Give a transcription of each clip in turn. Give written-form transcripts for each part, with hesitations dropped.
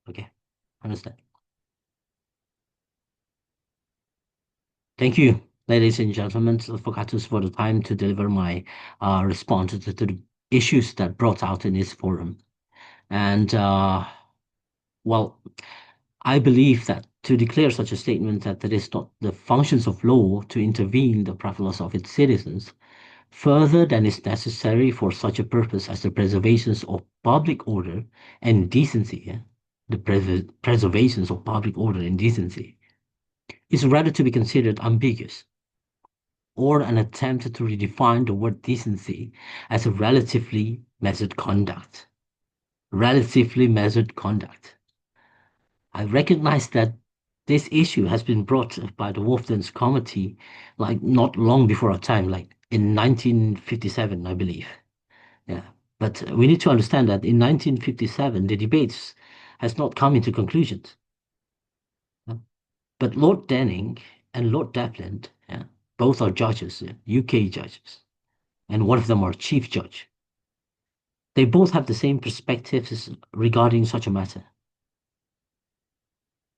Okay, understand. Thank you, ladies and gentlemen, advocates, for the time to deliver my response to the issues that brought out in this forum. And well, I believe that to declare such a statement that it is not the functions of law to intervene the private lives of its citizens, further than is necessary for such a purpose as the preservation of public order and decency, the preservation of public order and decency, is rather to be considered ambiguous, or an attempt to redefine the word decency as a relatively measured conduct. Relatively measured conduct. I recognize that this issue has been brought by the Wolfden's Committee, like not long before our time, like in 1957, I believe. Yeah. But we need to understand that in 1957, the debates has not come into conclusions. Yeah. But Lord Denning and Lord Devlin, yeah, both are judges, UK judges, and one of them are chief judge. They both have the same perspectives regarding such a matter.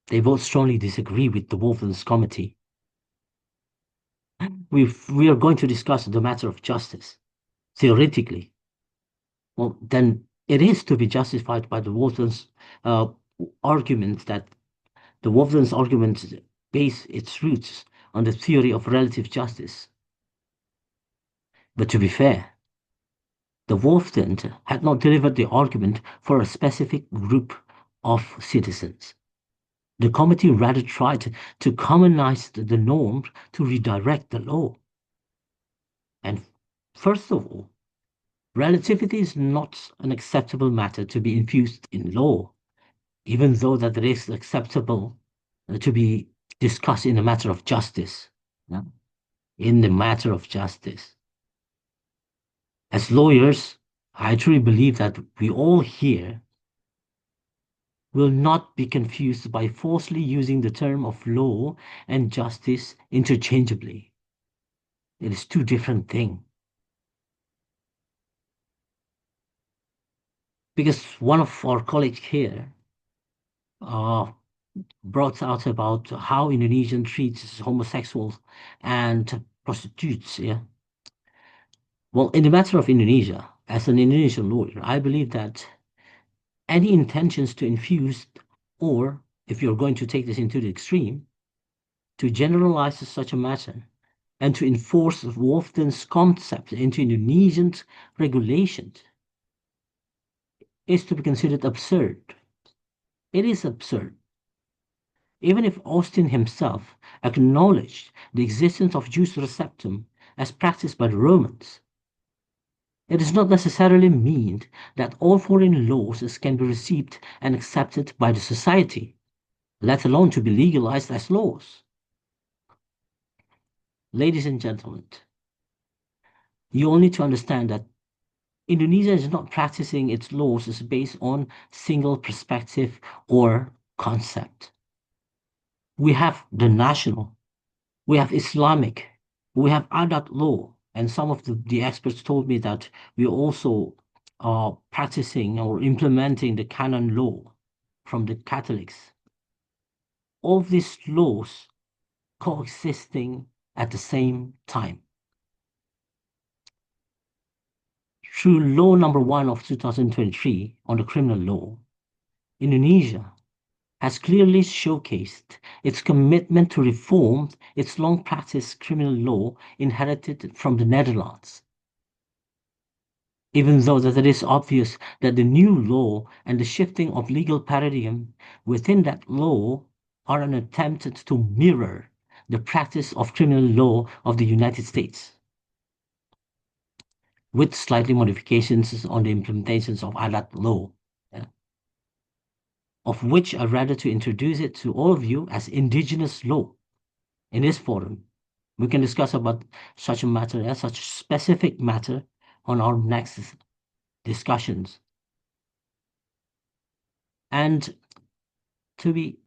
They both strongly disagree with the Wolfden's Committee. We are going to discuss the matter of justice, theoretically. Well, then it is to be justified by the Wolfden's argument that the Wolfden's argument base its roots on the theory of relative justice. But to be fair, the Wolfden had not delivered the argument for a specific group of citizens. The committee rather tried to commonize the norm to redirect the law. And first of all, relativity is not an acceptable matter to be infused in law, even though that it is acceptable to be discussed in a matter of justice. Yeah? In the matter of justice. As lawyers, I truly believe that we all here will not be confused by falsely using the term of law and justice interchangeably. It is two different things. Because one of our colleagues here brought out about how Indonesian treats homosexuals and prostitutes. Yeah. Well, in the matter of Indonesia, as an Indonesian lawyer, I believe that any intentions to infuse, or if you're going to take this into the extreme, to generalize such a matter and to enforce Wolfden's concept into Indonesian regulations is to be considered absurd. It is absurd. Even if Austin himself acknowledged the existence of jus receptum as practiced by the Romans, it does not necessarily mean that all foreign laws can be received and accepted by the society, let alone to be legalized as laws. Ladies and gentlemen, you all need to understand that Indonesia is not practicing its laws as based on single perspective or concept. We have the national, we have Islamic, we have adat law, and some of the experts told me that we also are practicing or implementing the canon law from the Catholics. All of these laws coexisting at the same time. Through Law Number 1 of 2023 on the criminal law, Indonesia has clearly showcased its commitment to reform its long-practiced criminal law inherited from the Netherlands. Even though that it is obvious that the new law and the shifting of legal paradigm within that law are an attempt to mirror the practice of criminal law of the United States, with slightly modifications on the implementations of adat law, of which I rather to introduce it to all of you as indigenous law in this forum. We can discuss about such a matter, such a specific matter on our next discussions. And to be